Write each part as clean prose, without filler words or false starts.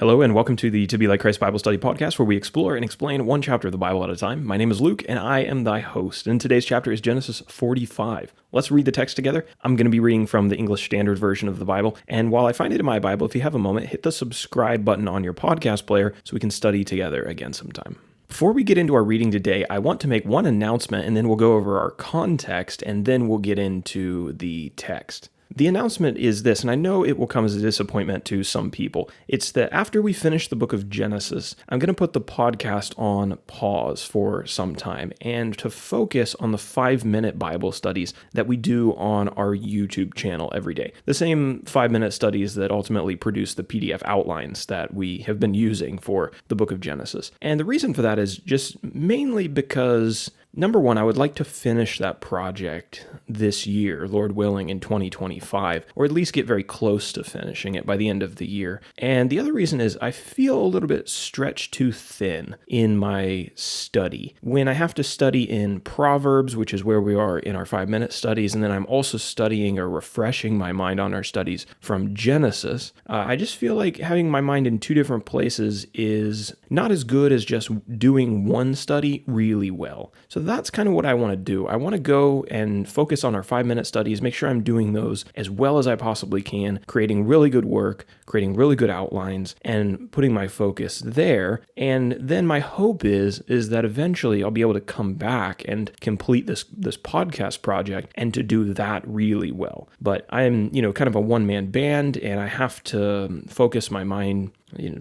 Hello and welcome to the To Be Like Christ Bible Study Podcast, where we explore and explain one chapter of the Bible at a time. My name is Luke and I am thy host. And today's chapter is Genesis 45. Let's read the text together. I'm going to be reading from the English Standard Version of the Bible. And while I find it in my Bible, if you have a moment, hit the subscribe button on your podcast player so we can study together again sometime. Before we get into our reading today, I want to make one announcement and then we'll go over our context and then we'll get into the text. The announcement is this, and I know it will come as a disappointment to some people. It's that after we finish the book of Genesis, I'm going to put the podcast on pause for some time and to focus on the 5-minute Bible studies that we do on our YouTube channel every day. The same 5-minute studies that ultimately produce the PDF outlines that we have been using for the book of Genesis. And the reason for that is just mainly because number one, I would like to finish that project this year, Lord willing, in 2025, or at least get very close to finishing it by the end of the year. And the other reason is I feel a little bit stretched too thin in my study. When I have to study in Proverbs, which is where we are in our 5-minute studies, and then I'm also studying or refreshing my mind on our studies from Genesis, I just feel like having my mind in two different places is not as good as just doing one study really well. So that's kind of what I want to do. I want to go and focus on our 5-minute studies, make sure I'm doing those as well as I possibly can, creating really good work, creating really good outlines, and putting my focus there. And then my hope is that eventually I'll be able to come back and complete this podcast project and to do that really well. But I'm, kind of a one-man band, and I have to focus my mind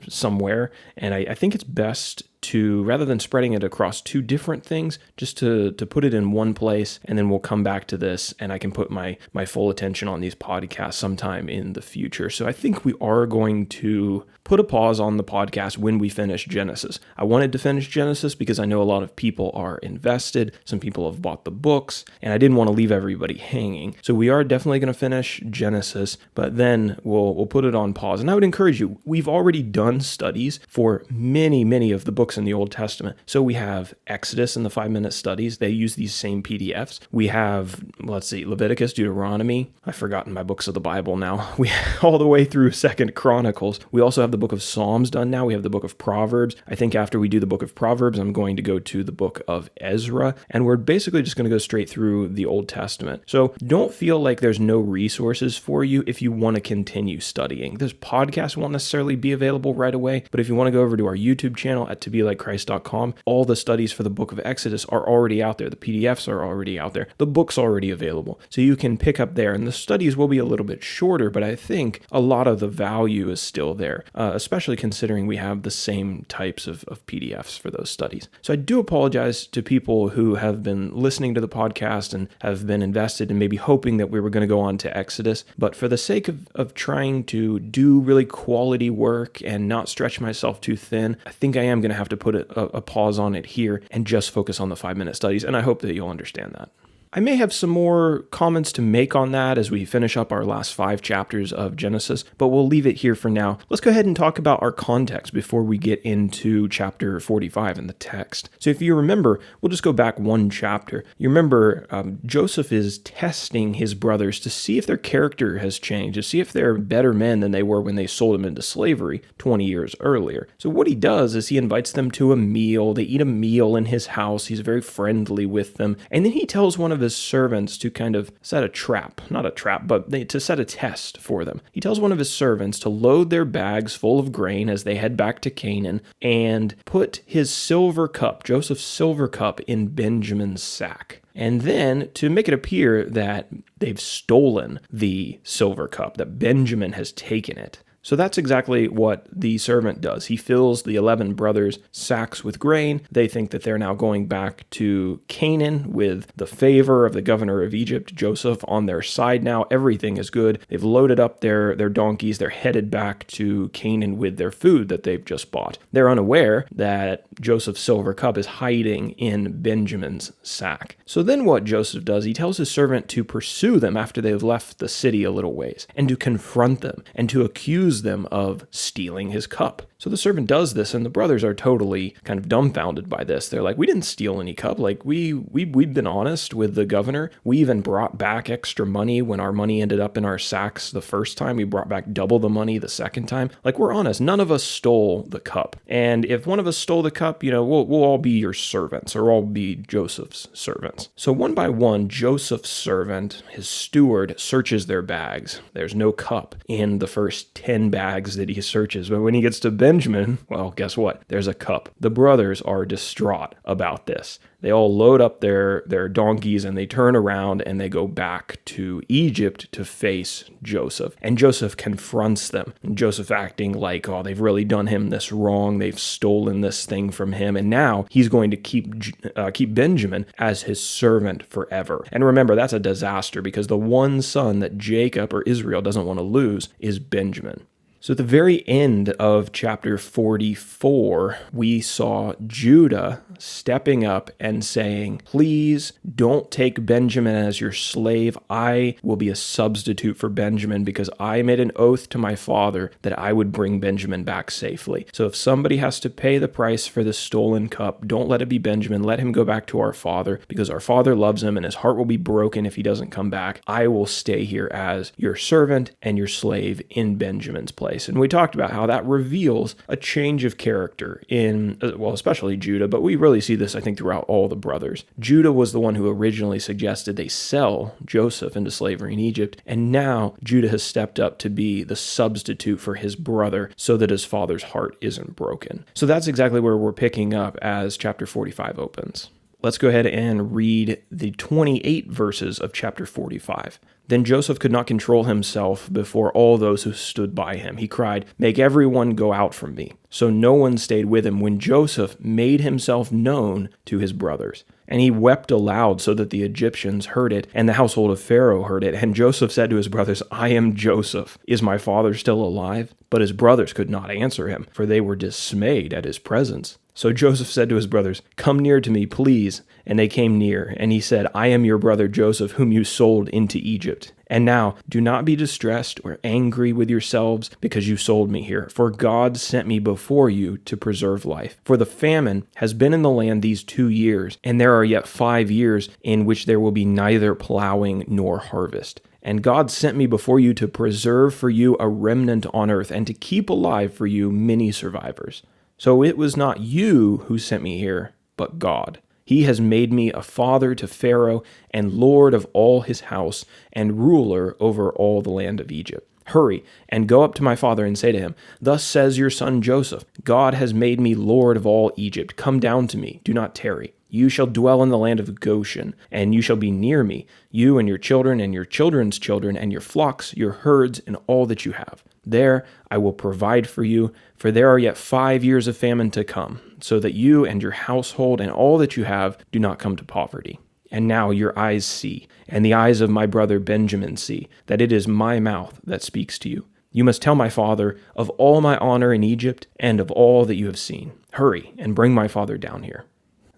somewhere. And I think it's best to, rather than spreading it across two different things, just to put it in one place, and then we'll come back to this and I can put my full attention on these podcasts sometime in the future. So I think we are going to put a pause on the podcast when we finish Genesis. I wanted to finish Genesis because I know a lot of people are invested. Some people have bought the books, and I didn't want to leave everybody hanging. So we are definitely going to finish Genesis, but then we'll put it on pause. And I would encourage you, we've already done studies for many of the books in the Old Testament. So we have Exodus in the 5-minute studies. They use these same PDFs. We have, Leviticus, Deuteronomy. I've forgotten my books of the Bible now. We all the way through 2nd Chronicles. We also have the book of Psalms done now. We have the book of Proverbs. I think after we do the book of Proverbs, I'm going to go to the book of Ezra. And we're basically just going to go straight through the Old Testament. So don't feel like there's no resources for you if you want to continue studying. This podcast won't necessarily be available right away, but if you want to go over to our YouTube channel at tobelikechrist.com, all the studies for the book of Exodus are already out there. The PDFs are already out there. The book's already available. So you can pick up there, and the studies will be a little bit shorter, but I think a lot of the value is still there, especially considering we have the same types of PDFs for those studies. So I do apologize to people who have been listening to the podcast and have been invested and maybe hoping that we were going to go on to Exodus, but for the sake of trying to do really quality work and not stretch myself too thin, I think I am going to have to put a pause on it here and just focus on the 5-minute studies, and I hope that you'll understand that. I may have some more comments to make on that as we finish up our last 5 chapters of Genesis, but we'll leave it here for now. Let's go ahead and talk about our context before we get into chapter 45 in the text. So if you remember, we'll just go back one chapter. You remember Joseph is testing his brothers to see if their character has changed, to see if they're better men than they were when they sold him into slavery 20 years earlier. So what he does is he invites them to a meal. They eat a meal in his house. He's very friendly with them. And then he tells one of his servants to kind of set a trap, not a trap, but to set a test for them. He tells one of his servants to load their bags full of grain as they head back to Canaan and put his silver cup, Joseph's silver cup, in Benjamin's sack. And then to make it appear that they've stolen the silver cup, that Benjamin has taken it. So that's exactly what the servant does. He fills the 11 brothers' sacks with grain. They think that they're now going back to Canaan with the favor of the governor of Egypt, Joseph, on their side now. Everything is good. They've loaded up their donkeys. They're headed back to Canaan with their food that they've just bought. They're unaware that Joseph's silver cup is hiding in Benjamin's sack. So then what Joseph does, he tells his servant to pursue them after they've left the city a little ways, and to confront them, and to accuse accuse them of stealing his cup. So the servant does this, and the brothers are totally kind of dumbfounded by this. They're like, we didn't steal any cup. Like, we've been honest with the governor. We even brought back extra money when our money ended up in our sacks the first time. We brought back double the money the second time. Like, we're honest. None of us stole the cup. And if one of us stole the cup, we'll all be your servants, or all be Joseph's servants. So one by one, Joseph's servant, his steward, searches their bags. There's no cup in the first 10 bags that he searches. But when he gets to Benjamin, well, guess what? There's a cup. The brothers are distraught about this. They all load up their donkeys and they turn around and they go back to Egypt to face Joseph. And Joseph confronts them. And Joseph acting like, oh, they've really done him this wrong. They've stolen this thing from him. And now he's going to keep Benjamin as his servant forever. And remember, that's a disaster because the one son that Jacob or Israel doesn't want to lose is Benjamin. So at the very end of chapter 44, we saw Judah stepping up and saying, please don't take Benjamin as your slave. I will be a substitute for Benjamin because I made an oath to my father that I would bring Benjamin back safely. So if somebody has to pay the price for the stolen cup, don't let it be Benjamin. Let him go back to our father because our father loves him and his heart will be broken if he doesn't come back. I will stay here as your servant and your slave in Benjamin's place. And we talked about how that reveals a change of character in, well, especially Judah, but we really see this, I think, throughout all the brothers. Judah was the one who originally suggested they sell Joseph into slavery in Egypt, and now Judah has stepped up to be the substitute for his brother so that his father's heart isn't broken. So that's exactly where we're picking up as chapter 45 opens. Let's go ahead and read the 28 verses of chapter 45. Then Joseph could not control himself before all those who stood by him. He cried, make everyone go out from me. So no one stayed with him when Joseph made himself known to his brothers. And he wept aloud so that the Egyptians heard it, and the household of Pharaoh heard it. And Joseph said to his brothers, I am Joseph. Is my father still alive? But his brothers could not answer him, for they were dismayed at his presence. So Joseph said to his brothers, come near to me, please. And they came near, and he said, I am your brother Joseph, whom you sold into Egypt. And now, do not be distressed or angry with yourselves because you sold me here, for God sent me before you to preserve life. For the famine has been in the land these 2 years, and there are yet 5 years in which there will be neither plowing nor harvest. And God sent me before you to preserve for you a remnant on earth, and to keep alive for you many survivors. So it was not you who sent me here, but God. He has made me a father to Pharaoh and lord of all his house and ruler over all the land of Egypt. Hurry and go up to my father and say to him, thus says your son Joseph, God has made me lord of all Egypt. Come down to me, do not tarry. You shall dwell in the land of Goshen, and you shall be near me, you and your children and your children's children and your flocks, your herds, and all that you have. There I will provide for you, for there are yet 5 years of famine to come, so that you and your household and all that you have do not come to poverty. And now your eyes see, and the eyes of my brother Benjamin see, that it is my mouth that speaks to you. You must tell my father of all my honor in Egypt and of all that you have seen. Hurry and bring my father down here.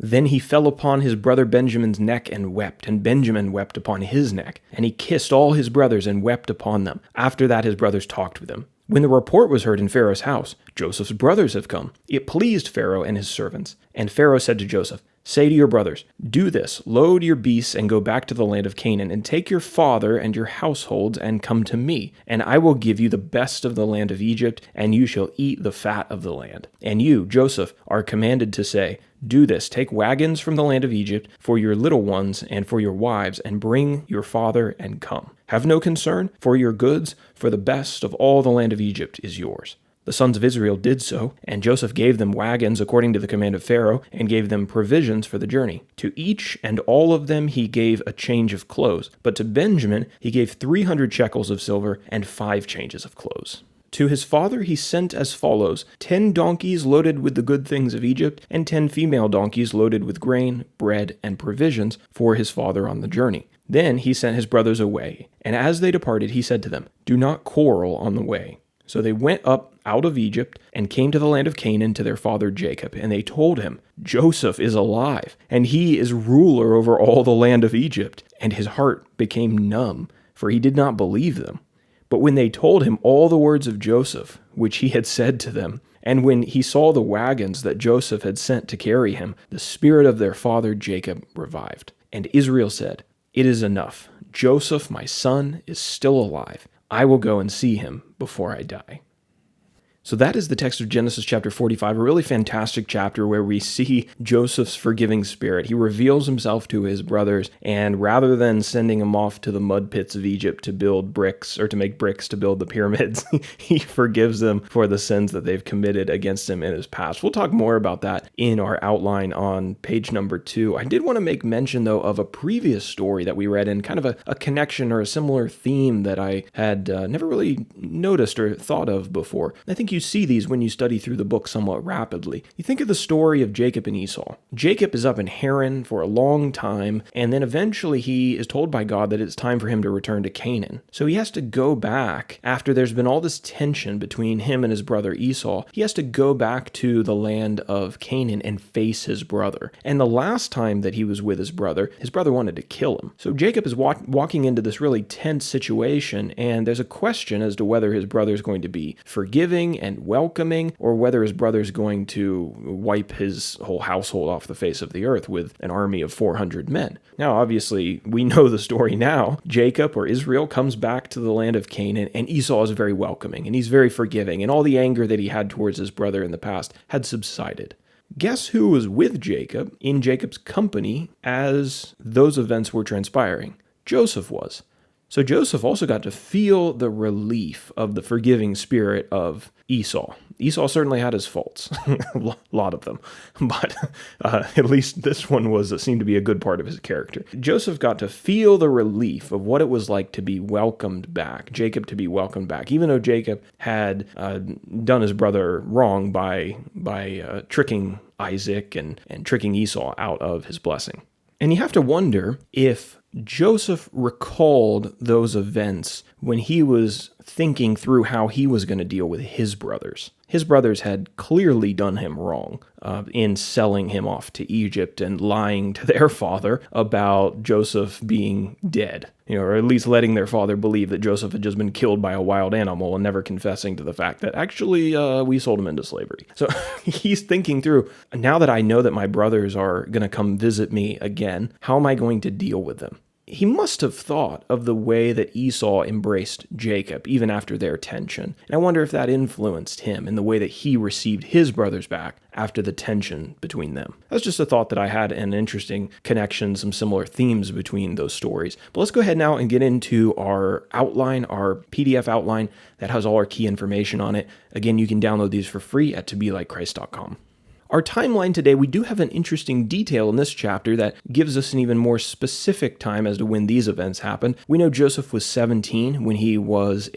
Then he fell upon his brother Benjamin's neck and wept, and Benjamin wept upon his neck. And he kissed all his brothers and wept upon them. After that his brothers talked with him. When the report was heard in Pharaoh's house, Joseph's brothers have come. It pleased Pharaoh and his servants. And Pharaoh said to Joseph, say to your brothers, do this, load your beasts and go back to the land of Canaan, and take your father and your households and come to me, and I will give you the best of the land of Egypt, and you shall eat the fat of the land. And you, Joseph, are commanded to say, do this, take wagons from the land of Egypt for your little ones and for your wives, and bring your father and come. Have no concern for your goods, for the best of all the land of Egypt is yours. The sons of Israel did so, and Joseph gave them wagons according to the command of Pharaoh, and gave them provisions for the journey. To each and all of them he gave a change of clothes, but to Benjamin he gave 300 shekels of silver and 5 changes of clothes. To his father he sent as follows, 10 donkeys loaded with the good things of Egypt, and 10 female donkeys loaded with grain, bread, and provisions for his father on the journey. Then he sent his brothers away, and as they departed he said to them, do not quarrel on the way. So they went up out of Egypt and came to the land of Canaan to their father Jacob, and they told him, Joseph is alive, and he is ruler over all the land of Egypt. And his heart became numb, for he did not believe them. But when they told him all the words of Joseph, which he had said to them, and when he saw the wagons that Joseph had sent to carry him, the spirit of their father Jacob revived. And Israel said, "It is enough. Joseph, my son, is still alive. I will go and see him before I die." So that is the text of Genesis chapter 45, a really fantastic chapter where we see Joseph's forgiving spirit. He reveals himself to his brothers, and rather than sending them off to the mud pits of Egypt to build bricks or to make bricks to build the pyramids, he forgives them for the sins that they've committed against him in his past. We'll talk more about that in our outline on page number 2. I did want to make mention, though, of a previous story that we read in kind of a connection or a similar theme that I had never really noticed or thought of before. I think you see these when you study through the book somewhat rapidly. You think of the story of Jacob and Esau. Jacob is up in Haran for a long time, and then eventually he is told by God that it's time for him to return to Canaan. So he has to go back after there's been all this tension between him and his brother Esau. He has to go back to the land of Canaan and face his brother. And the last time that he was with his brother wanted to kill him. So Jacob is walking into this really tense situation, and there's a question as to whether his brother is going to be forgiving and welcoming, or whether his brother's going to wipe his whole household off the face of the earth with an army of 400 men. Now, obviously, we know the story now. Jacob, or Israel, comes back to the land of Canaan, and Esau is very welcoming, and he's very forgiving, and all the anger that he had towards his brother in the past had subsided. Guess who was with Jacob in Jacob's company as those events were transpiring? Joseph was. So Joseph also got to feel the relief of the forgiving spirit of Esau. Esau certainly had his faults, a lot of them, but at least this one seemed to be a good part of his character. Joseph got to feel the relief of what it was like to be welcomed back, Jacob to be welcomed back, even though Jacob had done his brother wrong by tricking Isaac and tricking Esau out of his blessing. And you have to wonder if Joseph recalled those events when he was thinking through how he was going to deal with his brothers. His brothers had clearly done him wrong in selling him off to Egypt and lying to their father about Joseph being dead, or at least letting their father believe that Joseph had just been killed by a wild animal and never confessing to the fact that actually we sold him into slavery. So he's thinking through, now that I know that my brothers are going to come visit me again, how am I going to deal with them? He must have thought of the way that Esau embraced Jacob, even after their tension. And I wonder if that influenced him in the way that he received his brothers back after the tension between them. That's just a thought that I had, an interesting connection, some similar themes between those stories. But let's go ahead now and get into our outline, our PDF outline that has all our key information on it. Again, you can download these for free at tobelikechrist.com. Our timeline today, we do have an interesting detail in this chapter that gives us an even more specific time as to when these events happened. We know Joseph was 17 when he was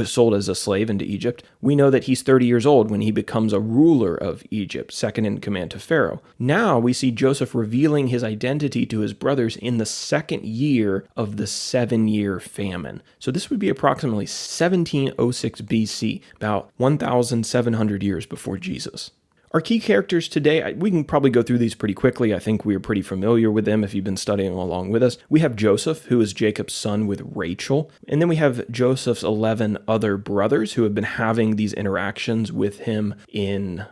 sold as a slave into Egypt. We know that he's 30 years old when he becomes a ruler of Egypt, second in command to Pharaoh. Now we see Joseph revealing his identity to his brothers in the second year of the 7-year famine. So this would be approximately 1706 BC, about 1,700 years before Jesus. Our key characters today, we can probably go through these pretty quickly. I think we are pretty familiar with them if you've been studying along with us. We have Joseph, who is Jacob's son with Rachel. And then we have Joseph's 11 other brothers who have been having these interactions with him in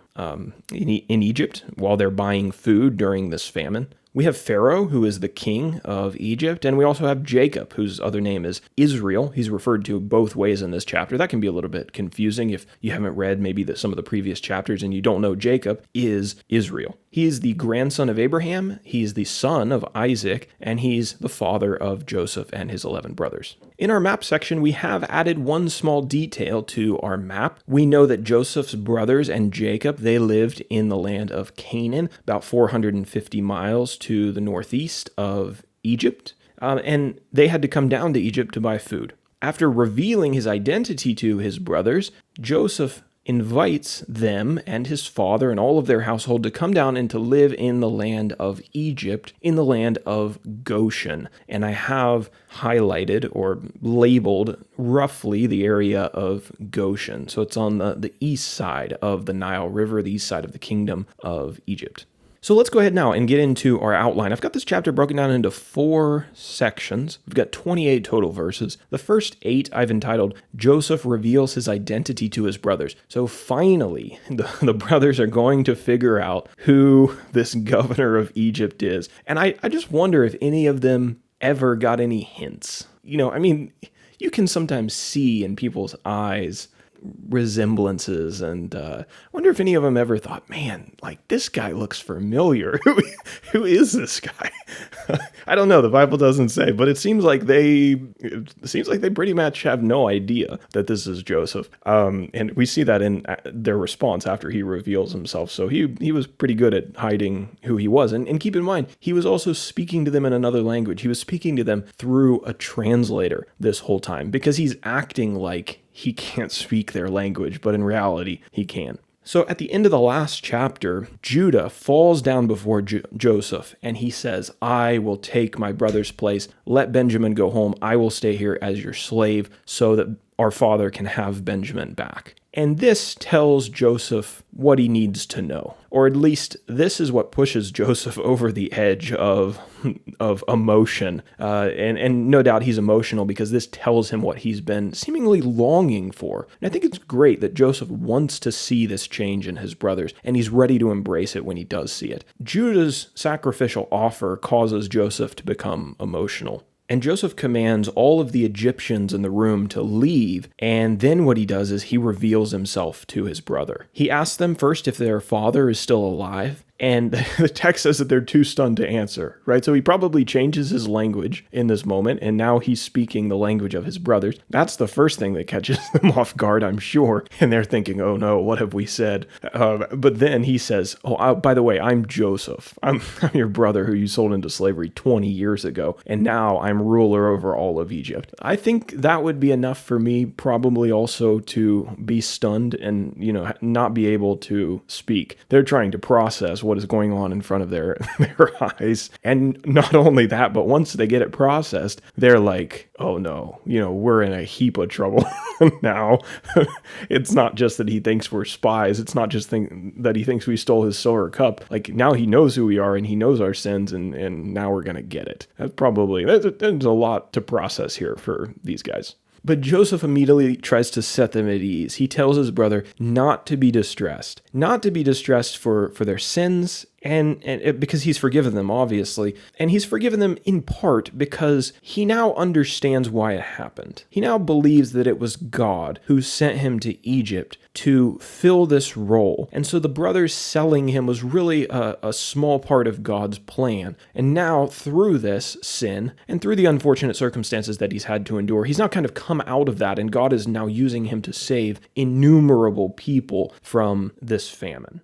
Egypt while they're buying food during this famine. We have Pharaoh, who is the king of Egypt, and we also have Jacob, whose other name is Israel. He's referred to both ways in this chapter. That can be a little bit confusing if you haven't read maybe some of the previous chapters and you don't know Jacob is Israel. He is the grandson of Abraham, he's the son of Isaac, and he's the father of Joseph and his 11 brothers. In our map section, we have added one small detail to our map. We know that Joseph's brothers and Jacob, they lived in the land of Canaan, about 450 miles to the northeast of Egypt, and they had to come down to Egypt to buy food. After revealing his identity to his brothers, Joseph invites them and his father and all of their household to come down and to live in the land of Egypt, in the land of Goshen. And I have highlighted or labeled roughly the area of Goshen. So it's on the east side of the Nile River, the east side of the kingdom of Egypt. So let's go ahead now and get into our outline. I've got this chapter broken down into 4 sections. We've got 28 total verses. The first 8 I've entitled, Joseph Reveals His Identity to His Brothers. So finally, the brothers are going to figure out who this governor of Egypt is. And I just wonder if any of them ever got any hints. You can sometimes see in people's eyes resemblances, and I wonder if any of them ever thought, man, like this guy looks familiar. Who is this guy? I don't know. The Bible doesn't say, but it seems like they pretty much have no idea that this is Joseph. And we see that in their response after he reveals himself. So he was pretty good at hiding who he was. And keep in mind, he was also speaking to them in another language. He was speaking to them through a translator this whole time because he's acting like he can't speak their language, but in reality, he can. So at the end of the last chapter, Judah falls down before Joseph, and he says, I will take my brother's place. Let Benjamin go home. I will stay here as your slave so that our father can have Benjamin back. And this tells Joseph what he needs to know. Or at least this is what pushes Joseph over the edge of emotion. And no doubt he's emotional because this tells him what he's been seemingly longing for. And I think it's great that Joseph wants to see this change in his brothers, and he's ready to embrace it when he does see it. Judah's sacrificial offer causes Joseph to become emotional. And Joseph commands all of the Egyptians in the room to leave, and then what he does is he reveals himself to his brother. He asks them first if their father is still alive, and the text says that they're too stunned to answer, right? So he probably changes his language in this moment, and now he's speaking the language of his brothers. That's the first thing that catches them off guard, I'm sure. And they're thinking, oh no, what have we said? But then he says, by the way, I'm Joseph. I'm your brother who you sold into slavery 20 years ago, and now I'm ruler over all of Egypt. I think that would be enough for me probably also to be stunned and, not be able to speak. They're trying to process what is going on in front of their eyes. And not only that, but once they get it processed, they're like, oh no, we're in a heap of trouble now. It's not just that he thinks we're spies. It's not just that he thinks we stole his silver cup. Like now he knows who we are and he knows our sins and now we're going to get it. There's a lot to process here for these guys. But Joseph immediately tries to set them at ease. He tells his brother not to be distressed for their sins, and because he's forgiven them, obviously. And he's forgiven them in part because he now understands why it happened. He now believes that it was God who sent him to Egypt to fill this role. And so the brothers selling him was really a small part of God's plan. And now through this sin and through the unfortunate circumstances that he's had to endure, he's now kind of come out of that, and God is now using him to save innumerable people from this famine.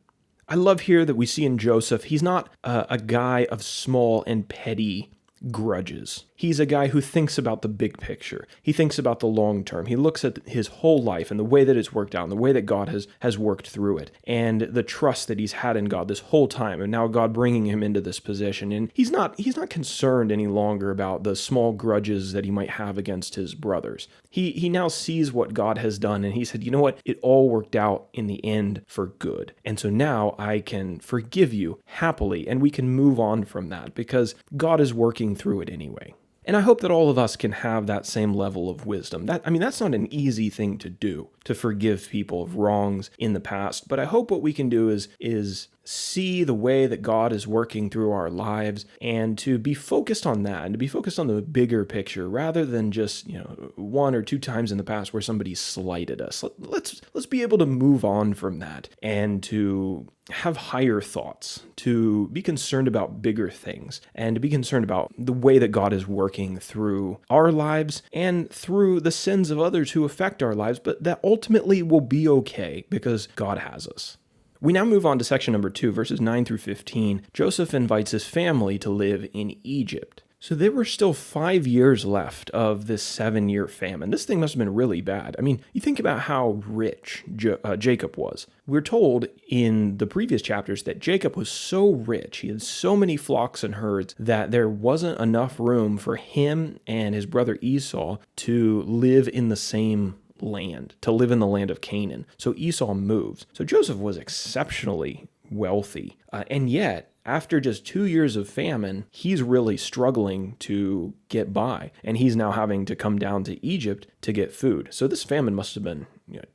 I love here that we see in Joseph, he's not a guy of small and petty grudges. He's a guy who thinks about the big picture. He thinks about the long term. He looks at his whole life and the way that it's worked out and the way that God has worked through it and the trust that he's had in God this whole time, and now God bringing him into this position. And he's not concerned any longer about the small grudges that he might have against his brothers. He now sees what God has done, and he said, you know what? It all worked out in the end for good. And so now I can forgive you happily, and we can move on from that because God is working through it anyway. And I hope that all of us can have that same level of wisdom. That's not an easy thing to do, to forgive people of wrongs in the past. But I hope what we can do is see the way that God is working through our lives and to be focused on that and to be focused on the bigger picture rather than just, one or two times in the past where somebody slighted us. Let's be able to move on from that and to have higher thoughts, to be concerned about bigger things, and to be concerned about the way that God is working through our lives and through the sins of others who affect our lives, but that ultimately will be okay because God has us. We now move on to section number 2, verses 9 through 15. Joseph invites his family to live in Egypt. So there were still 5 years left of this 7-year famine. This thing must have been really bad. You think about how rich Jacob was. We're told in the previous chapters that Jacob was so rich, he had so many flocks and herds, that there wasn't enough room for him and his brother Esau to live in the same land, to live in the land of Canaan. So Esau moves. So Joseph was exceptionally wealthy, and yet after just 2 years of famine, he's really struggling to get by, and he's now having to come down to Egypt to get food. So this famine must have been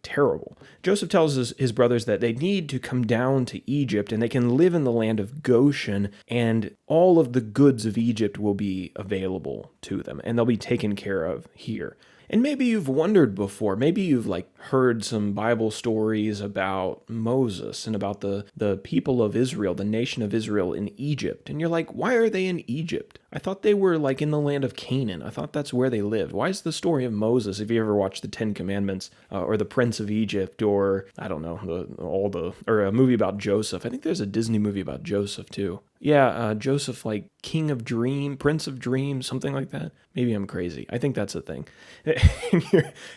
terrible. Joseph tells his brothers that they need to come down to Egypt and they can live in the land of Goshen, and all of the goods of Egypt will be available to them and they'll be taken care of here. And maybe you've wondered before, maybe you've heard some Bible stories about Moses and about the people of Israel, the nation of Israel in Egypt. And you're like, why are they in Egypt? I thought they were in the land of Canaan. I thought that's where they lived. Why is the story of Moses, if you ever watched the Ten Commandments or the Prince of Egypt, or I don't know, or a movie about Joseph. I think there's a Disney movie about Joseph too. Yeah, Joseph, King of Dream, Prince of Dreams, something like that. Maybe I'm crazy. I think that's a thing.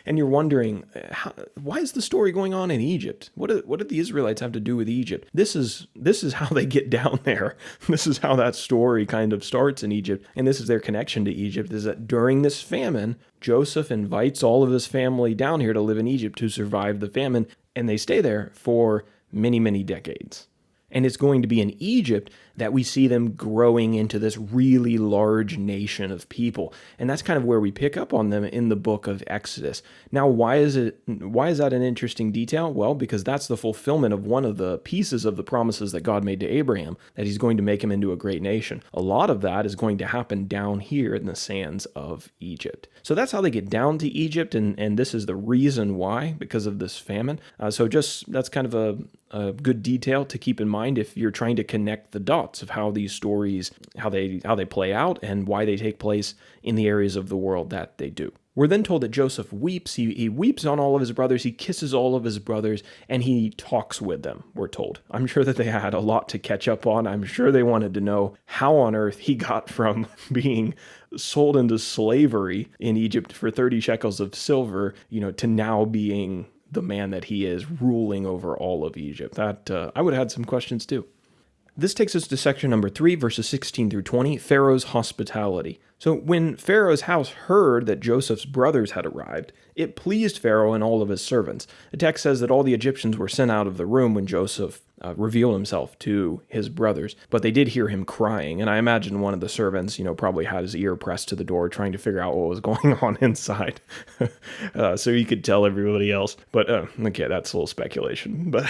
And you're wondering, why is the story going on in Egypt? What did the Israelites have to do with Egypt? This is how they get down there. This is how that story kind of starts in Egypt. And this is their connection to Egypt, is that during this famine, Joseph invites all of his family down here to live in Egypt to survive the famine. And they stay there for many, many decades. And it's going to be in Egypt that we see them growing into this really large nation of people. And that's kind of where we pick up on them in the book of Exodus. Now, why is that an interesting detail? Well, because that's the fulfillment of one of the pieces of the promises that God made to Abraham, that he's going to make him into a great nation. A lot of that is going to happen down here in the sands of Egypt. So that's how they get down to Egypt, and this is the reason why, because of this famine. So that's kind of a good detail to keep in mind if you're trying to connect the dots of how these stories, how they play out and why they take place in the areas of the world that they do. We're then told that Joseph weeps. He weeps on all of his brothers. He kisses all of his brothers, and he talks with them, we're told. I'm sure that they had a lot to catch up on. I'm sure they wanted to know how on earth he got from being sold into slavery in Egypt for 30 shekels of silver, to now being the man that he is, ruling over all of Egypt. That I would have had some questions too. This takes us to section number 3, verses 16 through 20, Pharaoh's hospitality. So when Pharaoh's house heard that Joseph's brothers had arrived, it pleased Pharaoh and all of his servants. The text says that all the Egyptians were sent out of the room when Joseph revealed himself to his brothers, but they did hear him crying, and I imagine one of the servants, probably had his ear pressed to the door trying to figure out what was going on inside, so he could tell everybody else. But okay, that's a little speculation. But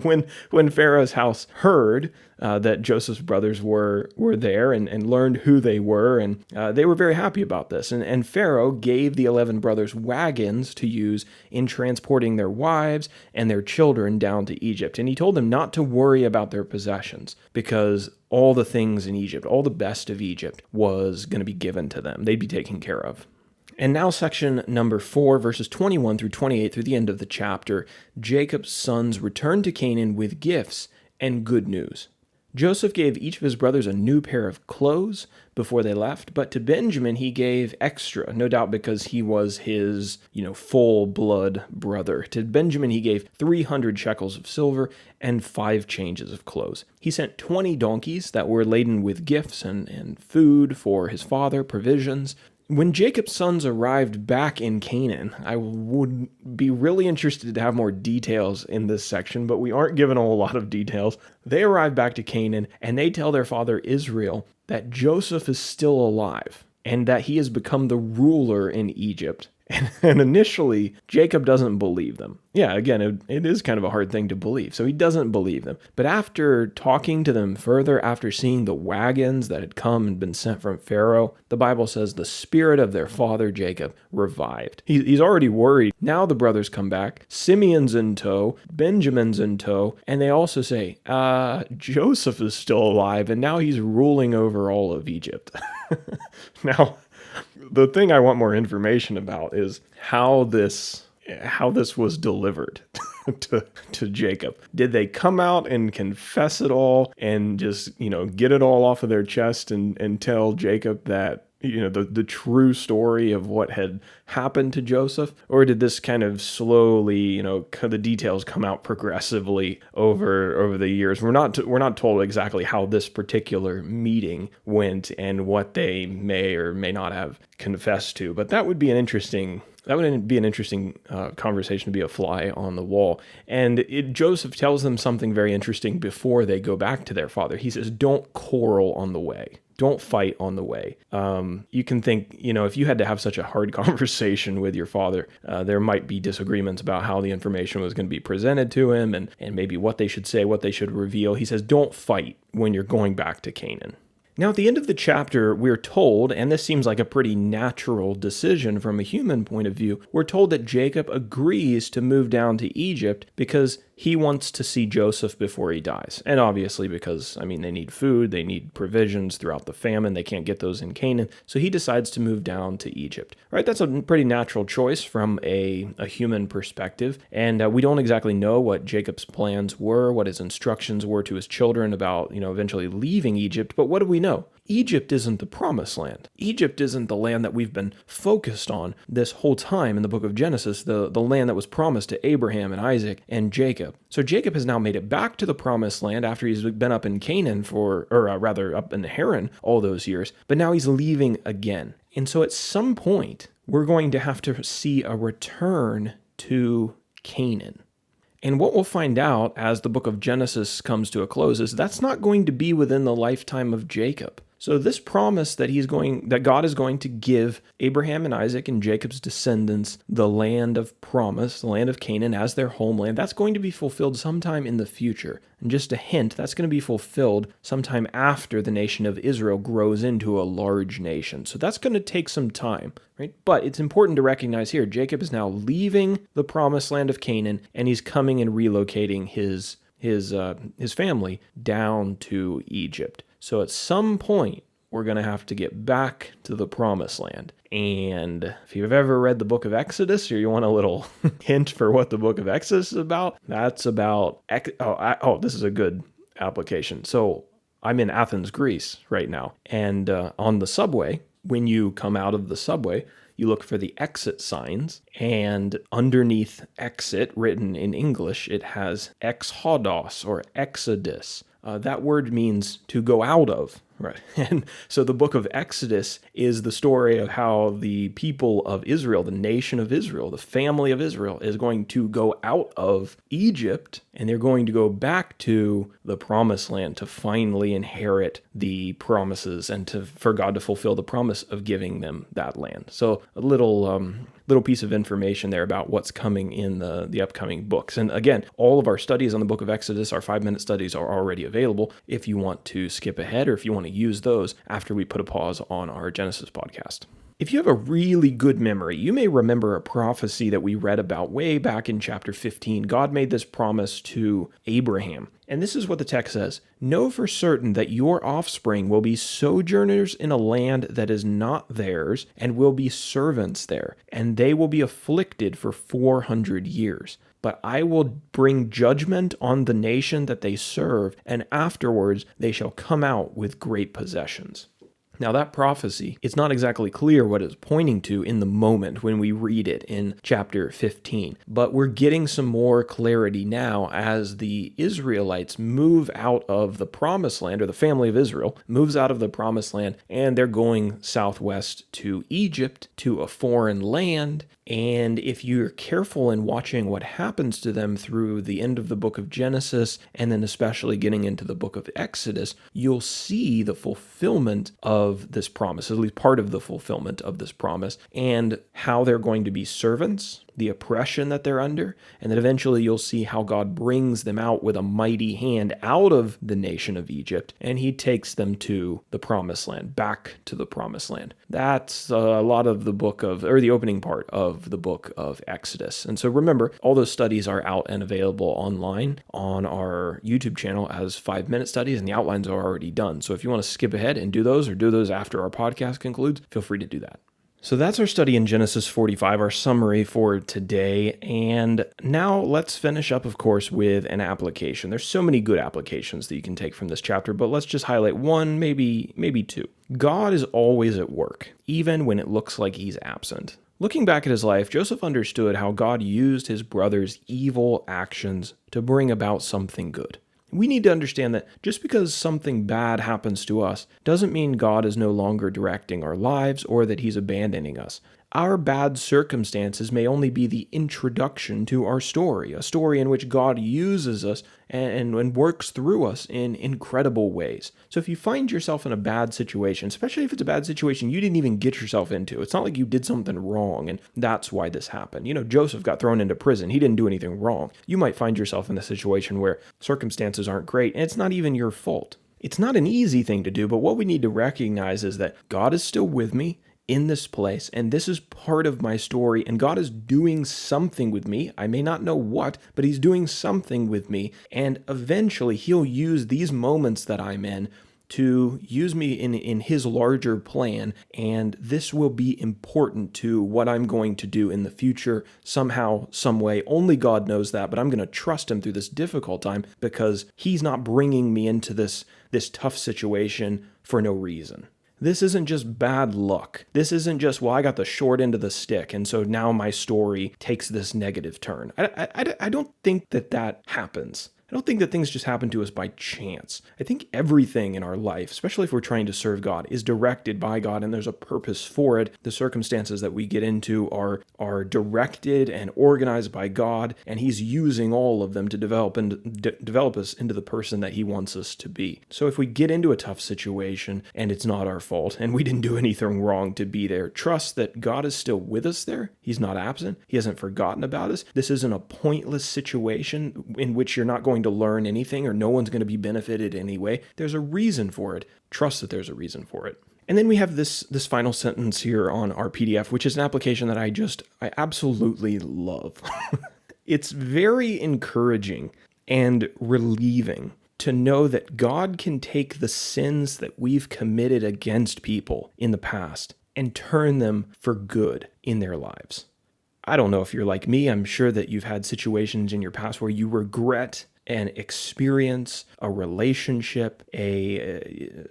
when Pharaoh's house heard that Joseph's brothers were there and learned who they were, and they were very happy about this. And Pharaoh gave the 11 brothers wagons to use in transporting their wives and their children down to Egypt. And he told them not to worry about their possessions, because all the things in Egypt, all the best of Egypt, was going to be given to them. They'd be taken care of. And now section number 4, verses 21 through 28 through the end of the chapter, Jacob's sons returned to Canaan with gifts and good news. Joseph gave each of his brothers a new pair of clothes before they left, but to Benjamin he gave extra, no doubt because he was his, full-blood brother. To Benjamin he gave 300 shekels of silver and 5 changes of clothes. He sent 20 donkeys that were laden with gifts and food for his father, provisions. When Jacob's sons arrived back in Canaan, I would be really interested to have more details in this section, but we aren't given a whole lot of details. They arrive back to Canaan, and they tell their father Israel that Joseph is still alive and that he has become the ruler in Egypt. And initially, Jacob doesn't believe them. Yeah, again, it is kind of a hard thing to believe, so he doesn't believe them. But after talking to them further, after seeing the wagons that had come and been sent from Pharaoh, the Bible says the spirit of their father Jacob revived. He's already worried. Now the brothers come back. Simeon's in tow, Benjamin's in tow, and they also say, Joseph is still alive, and now he's ruling over all of Egypt. Now, the thing I want more information about is how this was delivered to Jacob. Did they come out and confess it all and just, get it all off of their chest and tell Jacob that, the true story of what had happened to Joseph? Or did this kind of slowly, the details come out progressively over the years? We're not told exactly how this particular meeting went and what they may or may not have confessed to, but that would be an interesting conversation to be a fly on the wall. And Joseph tells them something very interesting before they go back to their father. He says, don't quarrel on the way. Don't fight on the way. You can think, if you had to have such a hard conversation with your father, there might be disagreements about how the information was going to be presented to him and maybe what they should say, what they should reveal. He says, don't fight when you're going back to Canaan. Now, at the end of the chapter, we're told, and this seems like a pretty natural decision from a human point of view, we're told that Jacob agrees to move down to Egypt because he wants to see Joseph before he dies. And obviously because, they need food, they need provisions throughout the famine, they can't get those in Canaan, so he decides to move down to Egypt. Right? That's a pretty natural choice from a human perspective, and we don't exactly know what Jacob's plans were, what his instructions were to his children about, eventually leaving Egypt, but what do we know? Egypt isn't the promised land. Egypt isn't the land that we've been focused on this whole time in the book of Genesis, the land that was promised to Abraham and Isaac and Jacob. So Jacob has now made it back to the promised land after he's been up in Canaan up in Haran all those years, but now he's leaving again. And so at some point, we're going to have to see a return to Canaan. And what we'll find out as the book of Genesis comes to a close is that's not going to be within the lifetime of Jacob. So this promise that God is going to give Abraham and Isaac and Jacob's descendants the land of promise, the land of Canaan as their homeland, that's going to be fulfilled sometime in the future. And just a hint, that's going to be fulfilled sometime after the nation of Israel grows into a large nation. So that's going to take some time, right? But it's important to recognize here, Jacob is now leaving the promised land of Canaan, and he's coming and relocating his family down to Egypt. So at some point, we're going to have to get back to the promised land. And if you've ever read the book of Exodus, or you want a little hint for what the book of Exodus is about, that's about, this is a good application. So I'm in Athens, Greece right now. And on the subway, when you come out of the subway, you look for the exit signs, and underneath exit, written in English, it has exodos or exodus. That word means to go out of, right? And so the book of Exodus is the story of how the people of Israel, the nation of Israel, the family of Israel, is going to go out of Egypt, and they're going to go back to the promised land to finally inherit the promises and for God to fulfill the promise of giving them that land. So a little piece of information there about what's coming in the upcoming books. And again, all of our studies on the book of Exodus, our 5-minute studies, are already available if you want to skip ahead or if you want to use those after we put a pause on our Genesis podcast. If you have a really good memory, you may remember a prophecy that we read about way back in chapter 15. God made this promise to Abraham. And this is what the text says: "Know for certain that your offspring will be sojourners in a land that is not theirs, and will be servants there, and they will be afflicted for 400 years. But I will bring judgment on the nation that they serve, and afterwards they shall come out with great possessions." Now that prophecy, it's not exactly clear what it's pointing to in the moment when we read it in chapter 15, but we're getting some more clarity now as the Israelites move out of the promised land, or the family of Israel moves out of the promised land, and they're going southwest to Egypt, to a foreign land. And if you're careful in watching what happens to them through the end of the book of Genesis, and then especially getting into the book of Exodus, you'll see the fulfillment of this promise, at least part of the fulfillment of this promise, and how they're going to be servants, the oppression that they're under, and then eventually you'll see how God brings them out with a mighty hand out of the nation of Egypt, and he takes them to the promised land, back to the promised land. That's a lot of the the opening part of the book of Exodus. And so remember, all those studies are out and available online on our YouTube channel as 5-minute studies, and the outlines are already done. So if you want to skip ahead and do those, or do those after our podcast concludes, feel free to do that. So that's our study in Genesis 45, our summary for today. And now let's finish up, of course, with an application. There's so many good applications that you can take from this chapter, but let's just highlight one, maybe two. God is always at work, even when it looks like he's absent. Looking back at his life, Joseph understood how God used his brother's evil actions to bring about something good. We need to understand that just because something bad happens to us doesn't mean God is no longer directing our lives or that he's abandoning us. Our bad circumstances may only be the introduction to our story, a story in which God uses us and works through us in incredible ways. So if you find yourself in a bad situation, especially if it's a bad situation you didn't even get yourself into, it's not like you did something wrong and that's why this happened. Joseph got thrown into prison. He didn't do anything wrong. You might find yourself in a situation where circumstances aren't great and it's not even your fault. It's not an easy thing to do, but what we need to recognize is that God is still with me in this place, and this is part of my story, and God is doing something with me. I may not know what, but he's doing something with me, and eventually he'll use these moments that I'm in to use me in his larger plan, and this will be important to what I'm going to do in the future somehow, some way. Only God knows that, but I'm going to trust him through this difficult time because he's not bringing me into this tough situation for no reason. This isn't just bad luck. This isn't just, well, I got the short end of the stick, and so now my story takes this negative turn. I don't think that happens. I don't think that things just happen to us by chance. I think everything in our life, especially if we're trying to serve God, is directed by God and there's a purpose for it. The circumstances that we get into are directed and organized by God, and he's using all of them to develop us into the person that he wants us to be. So if we get into a tough situation and it's not our fault and we didn't do anything wrong to be there, trust that God is still with us there. He's not absent. He hasn't forgotten about us. This isn't a pointless situation in which you're not going to learn anything or no one's going to be benefited anyway. There's a reason for it. Trust that there's a reason for it. And then we have this final sentence here on our PDF, which is an application that I absolutely love. It's very encouraging and relieving to know that God can take the sins that we've committed against people in the past and turn them for good in their lives. I don't know if you're like me. I'm sure that you've had situations in your past where you regret an experience, a relationship,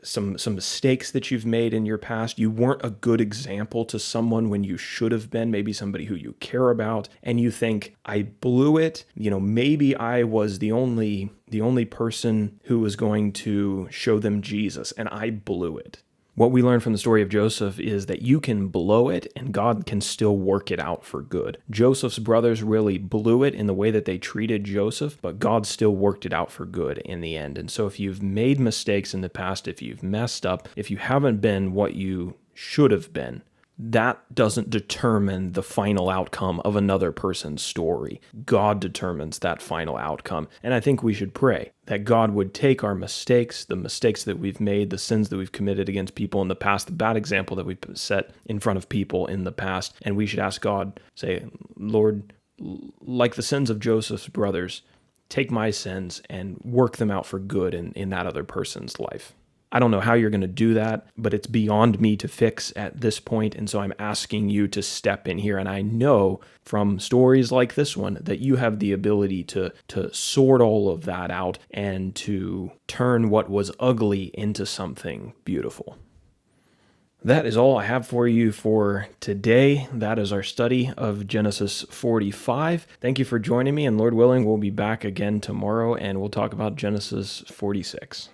some mistakes that you've made in your past. You weren't a good example to someone when you should have been, maybe somebody who you care about, and you think, I blew it. Maybe I was the only person who was going to show them Jesus, and I blew it. What we learn from the story of Joseph is that you can blow it and God can still work it out for good. Joseph's brothers really blew it in the way that they treated Joseph, but God still worked it out for good in the end. And so if you've made mistakes in the past, if you've messed up, if you haven't been what you should have been, that doesn't determine the final outcome of another person's story. God determines that final outcome. And I think we should pray that God would take our mistakes, the mistakes that we've made, the sins that we've committed against people in the past, the bad example that we've set in front of people in the past, and we should ask God, say, Lord, like the sins of Joseph's brothers, take my sins and work them out for good in that other person's life. I don't know how you're going to do that, but it's beyond me to fix at this point, and so I'm asking you to step in here. And I know from stories like this one that you have the ability to sort all of that out and to turn what was ugly into something beautiful. That is all I have for you for today. That is our study of Genesis 45. Thank you for joining me, and Lord willing, we'll be back again tomorrow, and we'll talk about Genesis 46.